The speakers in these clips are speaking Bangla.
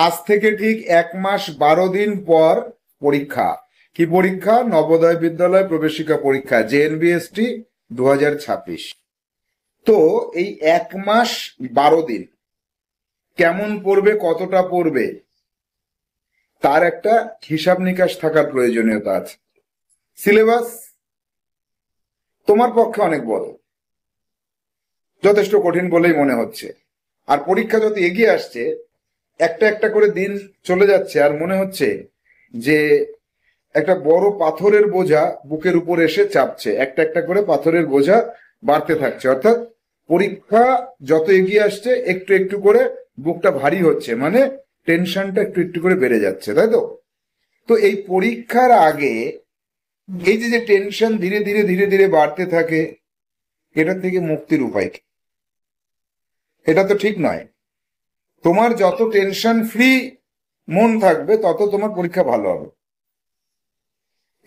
আজ থেকে ঠিক 1 মাস 12 দিন পর পরীক্ষা। কি পরীক্ষা? নবোদয় বিদ্যালয় প্রবেশিকা পরীক্ষা, জেএনবিএসটি 2026। তো এই 1 মাস 12 দিন কেমন পড়বে, কতটা পড়বে, তার একটা হিসাব নিকাশ থাকার প্রয়োজনীয়তা আছে। সিলেবাস তোমার পক্ষে অনেক বড়, যথেষ্ট কঠিন বলেই মনে হচ্ছে। আর পরীক্ষা যত এগিয়ে আসছে, একটা একটা করে দিন চলে যাচ্ছে, আর মনে হচ্ছে যে একটা বড় পাথরের বোঝা বুকের উপর এসে চাপছে। একটা একটা করে পাথরের বোঝা বাড়তে থাকছে, অর্থাৎ পরীক্ষা যত এগিয়ে আসছে একটু একটু করে বুকটা ভারী হচ্ছে, মানে টেনশনটা একটু একটু করে বেড়ে যাচ্ছে, তাই তো? তো এই পরীক্ষার আগে এই যে যে টেনশন ধীরে ধীরে ধীরে ধীরে বাড়তে থাকে, এটা থেকে মুক্তির উপায় কি? এটা তো ঠিক নয়। তোমার যত টেনশন ফ্রি মন থাকবে, তত তোমার পরীক্ষা ভালো হবে।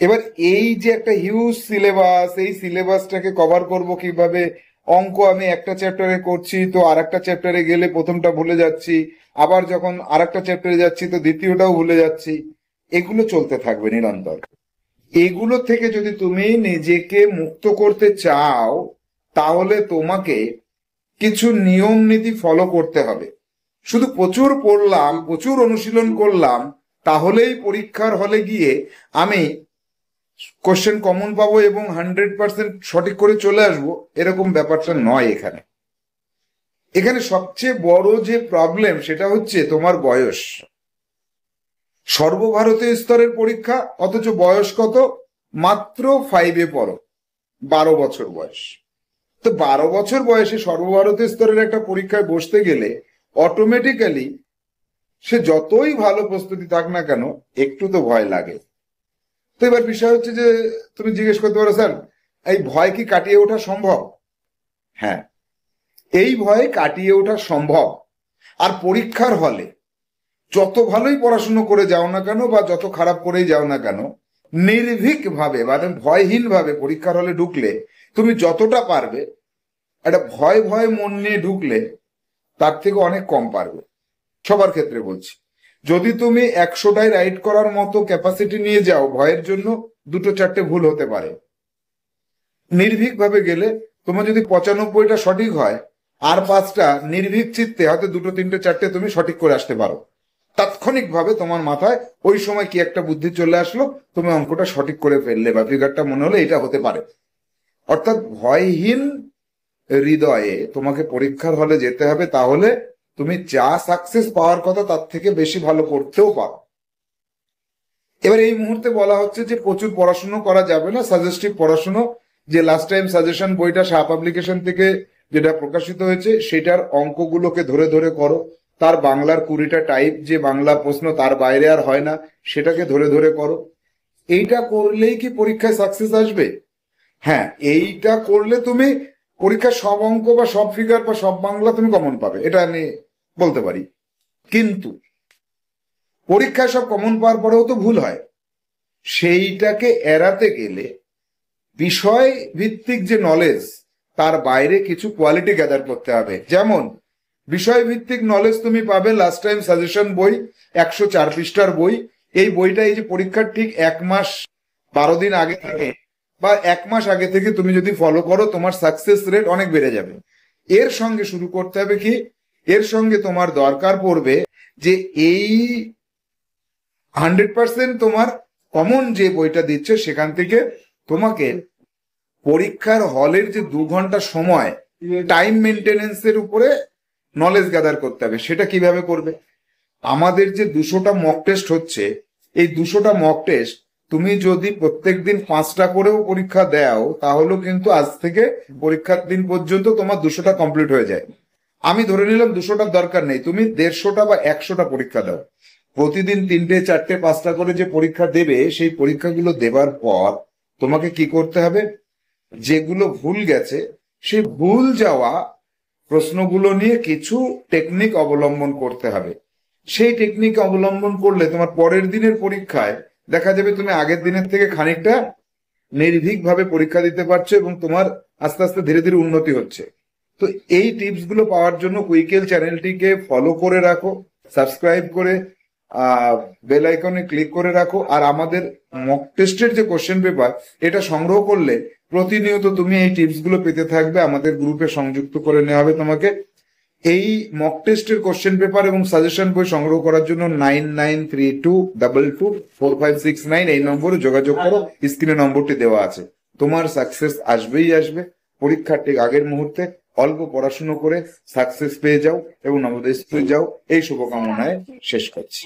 এবার এই যে একটা হিউজ সিলেবাস, এই সিলেবাসটাকে কভার করব কিভাবে? অঙ্ক আমি একটা চ্যাপ্টারে করছি, তো আর একটা চ্যাপ্টারে গেলে প্রথমটা ভুলে যাচ্ছি, আবার যখন আর একটা চ্যাপ্টারে যাচ্ছি তো দ্বিতীয়টাও ভুলে যাচ্ছি। এগুলো চলতে থাকবে নিরন্তর। এগুলো থেকে যদি তুমি নিজেকে মুক্ত করতে চাও, তাহলে তোমাকে কিছু নিয়ম নীতি ফলো করতে হবে। শুধু প্রচুর পড়লাম, প্রচুর অনুশীলন করলাম, তাহলেই পরীক্ষার হলে গিয়ে আমি কোশ্চেন কমন পাবো এবং 100% সঠিক করে চলে আসবো, এরকম ব্যাপারটা নয়। এখানে এখানে সবচেয়ে বড় যে প্রবলেম, সেটা হচ্ছে তোমার বয়স। সর্বভারতীয় স্তরের পরীক্ষা, অথচ বয়স কত? মাত্র 5-এ পড়ো, 12 বছর বয়স। তো 12 বছর বয়সে সর্বভারতীয় স্তরের একটা পরীক্ষায় বসতে গেলে অটোমেটিক্যালি সে যতই ভালো প্রস্তুতি থাক না কেন, একটু তো ভয় লাগে। তো এবার বিষয় হচ্ছে যে তুমি জিজ্ঞেস করতে পারো, স্যার এই ভয় কি কাটিয়ে ওঠা সম্ভব? হ্যাঁ, এই ভয় কাটিয়ে ওঠা সম্ভব। আর পরীক্ষার হলে যত ভালোই পড়াশুনো করে যাও না কেন, বা যত খারাপ করেই যাও না কেন, নির্ভীক ভাবে মানে ভয়হীন ভাবে পরীক্ষার হলে ঢুকলে তুমি যতটা পারবে, একটা ভয় ভয় মন নিয়ে ঢুকলে তার থেকে অনেক কম পারবে। সবার ক্ষেত্রে বলছি, যদি তুমি 100টাই রাইট করার মতো ক্যাপাসিটি নিয়ে যাও, ভয়ের জন্য 2-4টে ভুল হতে পারে। নির্ভীক ভাবে গেলে তোমার যদি 95টা সঠিক হয়, আর 5টা নির্ভীক চিত্তে হয়তো 2-3-4টে তুমি সঠিক করে আসতে পারো। তাৎক্ষণিক ভাবে তোমার মাথায় ওই সময় কি একটা বুদ্ধি চলে আসলো, তুমি অঙ্কটা সঠিক করে ফেললে, বা ফিগারটা মনে হলো এটা হতে পারে। অর্থাৎ ভয়হীন হৃদয়ে তোমাকে পরীক্ষার হলে যেতে হবে, তাহলে তুমি যা সাকসেস পাওয়ার কথা তার থেকে বেশি ভালো করতেও পারো। এবার এই মুহূর্তে বলা হচ্ছে যে প্রচুর পড়াশুনো করা যাবে না, সাজেস্টিভ পড়াশুনো, যে লাস্ট টাইম সাজেশন বইটা শাহ পাবলিকেশন থেকে যেটা প্রকাশিত হয়েছে, সেটার অঙ্কগুলোকে ধরে ধরে করো। তার বাংলার 20টা টাইপ যে বাংলা প্রশ্ন, তার বাইরে আর হয় না, সেটাকে ধরে ধরে করো। এইটা করলেই কি পরীক্ষায় সাকসেস আসবে? হ্যাঁ, এইটা করলে তুমি পরীক্ষার সব অঙ্ক বা সব ফিগার বা সব বাংলা তুমি কমন পাবে, এটা আমি বলতে পারি। কিন্তু পরীক্ষায় সব কমন পাওয়ার পরেও তো ভুল হয়। সেইটাকে এড়াতে গেলে বিষয় ভিত্তিক যে নলেজ, তার বাইরে কিছু কোয়ালিটি গ্যাদার করতে হবে। যেমন বিষয় ভিত্তিক নলেজ তুমি পাবে লাস্ট টাইম সাজেশন বই, 104 পৃষ্ঠার বই। এই বইটা এই যে পরীক্ষার ঠিক 1 মাস 12 দিন আগে থেকে বা 1 মাস আগে থেকে তুমি যদি ফলো করো, তোমার সাকসেস রেট অনেক বেড়ে যাবে। এর সঙ্গে শুরু করতে হবে কি, এর সঙ্গে তোমার দরকার পড়বে যে এই 100% তোমার কমন যে বইটা দিচ্ছে, সেখান থেকে তোমাকে পরীক্ষার হলের যে 2 ঘন্টা সময়, টাইম মেনটেনেন্সের উপরে নলেজ গ্যাদার করতে হবে। সেটা কিভাবে করবে? আমাদের যে 200টা মক টেস্ট হচ্ছে, এই 200টা মক টেস্ট তুমি যদি প্রত্যেকদিন 5টা করেও পরীক্ষা দাও, তাহলেও কিন্তু আজ থেকে পরীক্ষার দিন পর্যন্ত তোমার 200টা কমপ্লিট হয়ে যায়। আমি ধরে নিলাম 200টার দরকার নেই, তুমি 150টা বা 100টা পরীক্ষা দাও। প্রতিদিন 3টে 4টে 5টা করে যে পরীক্ষা দেবে, সেই পরীক্ষাগুলো দেবার পর তোমাকে কি করতে হবে? যেগুলো ভুল গেছে, সেই ভুল যাওয়া প্রশ্নগুলো নিয়ে কিছু টেকনিক অবলম্বন করতে হবে। সেই টেকনিক অবলম্বন করলে তোমার পরের দিনের পরীক্ষায় দেখা যাবে তুমি আগের দিনের থেকে খানিকটা নির্ভীক ভাবে পরীক্ষা দিতে পারছো, এবং তোমার আস্তে আস্তে ধীরে ধীরে উন্নতি হচ্ছে। তো এই টিপস গুলো পাওয়ার জন্য কুইকেল চ্যানেলটিকে ফলো করে রাখো, সাবস্ক্রাইব করে বেল আইকনে ক্লিক করে রাখো। আর আমাদের মক টেস্টের যে কোশ্চেন পেপার, এটা সংগ্রহ করলে প্রতিনিয়ত তুমি এই টিপস গুলো পেতে থাকবে। আমাদের গ্রুপে সংযুক্ত করে নেওয়া হবে তোমাকে। এই মক টেস্টের কোশ্চেন পেপার এবং সাজেশন বই সংগ্রহ করার জন্য 9932224569 এই নম্বরে যোগাযোগ করো। স্ক্রিনে নম্বরটি দেওয়া আছে। তোমার সাকসেস আসবেই আসবে। পরীক্ষার ঠিক আগের মুহূর্তে অল্প পড়াশুনো করে সাকসেস পেয়ে যাও এবং নবোদয় স্কুলে যাও, এই শুভকামনায় শেষ করছি।